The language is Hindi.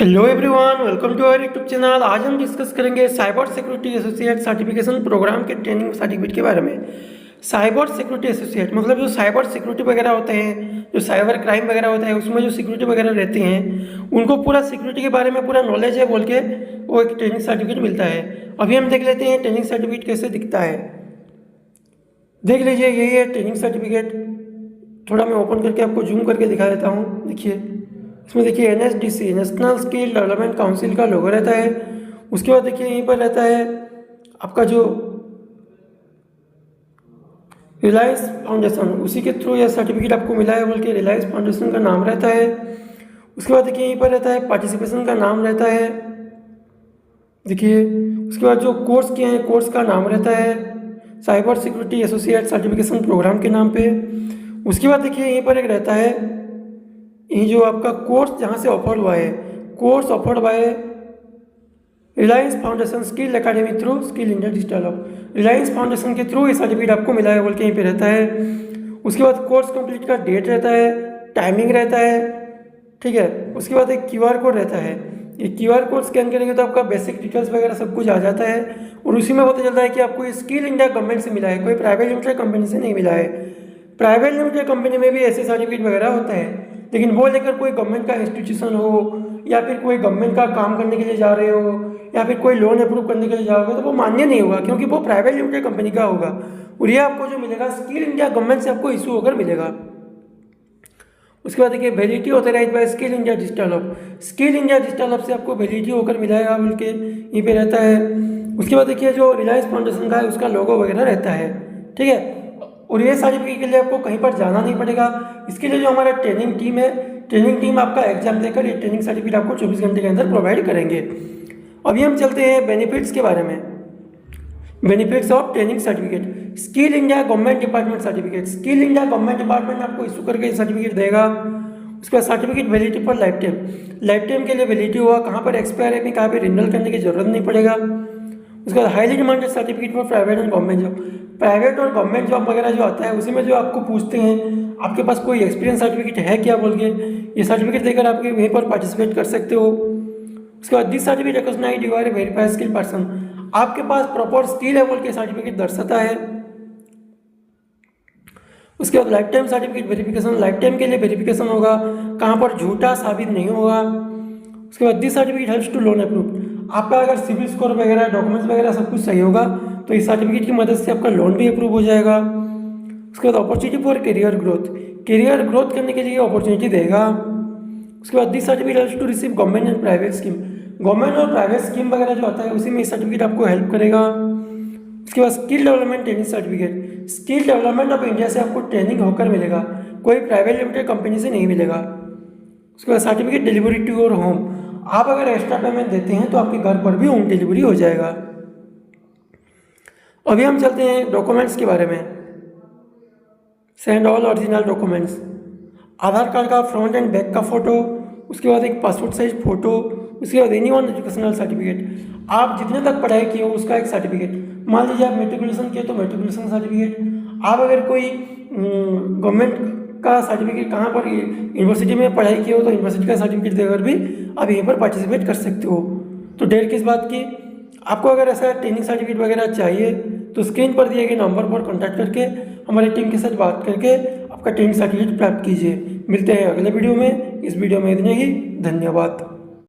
Hello everyone, welcome to our YouTube channel. आज हम डिस्कस करेंगे cyber security associate certification program के ट्रेनिंग सर्टिफिकेट के बारे में। साइबर सिक्योरिटी एसोसिएट मतलब जो साइबर सिक्योरिटी वगैरह होते हैं, जो साइबर क्राइम वगैरह होता है, उसमें जो सिक्योरिटी वगैरह रहती हैं, उनको पूरा सिक्योरिटी के बारे में पूरा नॉलेज है बोल के वो एक ट्रेनिंग सर्टिफिकेट मिलता है। अभी हम देख लेते हैं ट्रेनिंग सर्टिफिकेट कैसे दिखता है। देख लीजिए, यही है ट्रेनिंग सर्टिफिकेट। थोड़ा मैं ओपन करके आपको जूम करके दिखा देता हूँ। देखिए, इसमें देखिए NSDC national skill development council का लोगो रहता है। उसके बाद देखिए यहीं पर रहता है आपका जो रिलायंस फाउंडेशन, उसी के थ्रू यह सर्टिफिकेट आपको मिला है बोल के रिलायंस फाउंडेशन का नाम रहता है। उसके बाद देखिए यहीं पर रहता है पार्टिसिपेशन का नाम रहता है। देखिए उसके बाद जो कोर्स किए हैं कोर्स का नाम रहता है cyber security associate certification program के नाम पे। उसके बाद देखिए यहीं पर एक रहता है ये जो आपका कोर्स जहाँ से ऑफर हुआ है, course offered by Reliance foundation skill academy through skill India digital hub. Reliance foundation के थ्रू ये सर्टिफिकेट आपको मिला है बोल के यहीं पे रहता है। उसके बाद कोर्स कंप्लीट का डेट रहता है, टाइमिंग रहता है, ठीक है। उसके बाद एक QR कोड रहता है। ये QR कोड स्कैन करेंगे तो आपका बेसिक डिटेल्स वगैरह सब कुछ आ जाता है और उसी में पता चलता है कि आपको स्किल इंडिया गवर्नमेंट से मिला है, कोई प्राइवेट लिमिटेड कंपनी से नहीं मिला है। प्राइवेट लिमिटेड कंपनी में भी ऐसे सर्टिफिकेट वगैरह होते हैं, लेकिन वो लेकर कोई गवर्नमेंट का इंस्टीट्यूशन हो या फिर कोई गवर्नमेंट का काम करने के लिए जा रहे हो या फिर कोई लोन अप्रूव करने के लिए जाओगे तो वो मान्य नहीं होगा, क्योंकि वो प्राइवेट लिमिटेड कंपनी का होगा। और ये आपको जो मिलेगा स्किल इंडिया गवर्नमेंट से आपको इशू होकर मिलेगा। उसके बाद देखिए validity authorised bye skill India digital hub. Skill India digital hub से आपको वैलिडिटी होकर मिलेगा बोल के यहीं पे रहता है। उसके बाद देखिए जो रिलायंस फाउंडेशन का है उसका लोगो वगैरह रहता है, ठीक है। और ये सर्टिफिकेट के लिए आपको कहीं पर जाना नहीं पड़ेगा। इसके लिए जो हमारा ट्रेनिंग टीम है, ट्रेनिंग टीम आपका एग्जाम देकर ये ट्रेनिंग सर्टिफिकेट आपको 24 घंटे के अंदर प्रोवाइड करेंगे। अभी हम चलते हैं बेनिफिट्स के बारे में। Benefits of training certificate. Skill India government department certificate. Skill India government department आपको इशू करके सर्टिफिकेट देगा। उसका सर्टिफिकेट वैलिडिटी पर लाइफ टाइम, लाइफ टाइम के लिए वैलिडिटी होगा, कहाँ पर एक्सपायर है, कहाँ पर रिन्यूअल करने की जरूरत नहीं पड़ेगा। उसके बाद highly demanded certificate for private and government job. Private और गवर्नमेंट जॉब वगैरह जो आता है उसी में जो आपको पूछते हैं आपके पास कोई एक्सपीरियंस सर्टिफिकेट है क्या बोल के, ये सर्टिफिकेट देकर आपके वहीं पर पार्टिसिपेट कर सकते हो। उसके बाद this certificate recognized you are a verified skill person, आपके पास प्रॉपर स्किल है बोल के सर्टिफिकेट दर्शाता है। उसके बाद life time certificate verification, life time के लिए वेरिफिकेशन होगा, कहाँ पर झूठा साबित नहीं होगा। उसके बाद this certificate helps to loan approve, आपका अगर सिविल स्कोर वगैरह डॉक्यूमेंट्स वगैरह सब कुछ सही होगा तो इस सर्टिफिकेट की मदद से आपका लोन भी अप्रूव हो जाएगा। उसके बाद opportunity for career growth, career growth करने के लिए अपॉर्चुनिटी देगा। उसके बाद this certificate helps to receive government and private scheme, government और प्राइवेट स्कीम वगैरह जो आता है उसी में इस सर्टिफिकेट आपको हेल्प करेगा। उसके बाद skill development training certificate, skill development of India से आपको ट्रेनिंग होकर मिलेगा, कोई प्राइवेट लिमिटेड कंपनी से नहीं मिलेगा। उसके बाद certificate delivery to your home, आप अगर एक्स्ट्रा पेमेंट देते हैं तो आपके घर पर भी होम डिलीवरी हो जाएगा। अभी हम चलते हैं डॉक्यूमेंट्स के बारे में। सेंड ऑल ओरिजिनल डॉक्यूमेंट्स, आधार कार्ड का फ्रंट एंड बैक का फोटो, उसके बाद एक पासपोर्ट साइज फोटो, उसके बाद एनी वन एजुकेशनल सर्टिफिकेट, आप जितने तक पढ़ाई किए हो उसका एक सर्टिफिकेट। मान लीजिए आप मेट्रिकुलेशन किए तो मेट्रिकुलेशन सर्टिफिकेट, आप अगर कोई गवर्नमेंट का सर्टिफिकेट कहाँ पर यूनिवर्सिटी में पढ़ाई की हो तो यूनिवर्सिटी का सर्टिफिकेट देकर भी आप यहीं पर पार्टिसिपेट कर सकते हो। तो देर किस बात की, आपको अगर ऐसा ट्रेनिंग सर्टिफिकेट वगैरह चाहिए तो स्क्रीन पर दिए गए नंबर पर कॉन्टैक्ट करके हमारी टीम के साथ बात करके आपका ट्रेनिंग सर्टिफिकेट प्राप्त कीजिए। मिलते हैं अगले वीडियो में। इस वीडियो में इतने ही, धन्यवाद।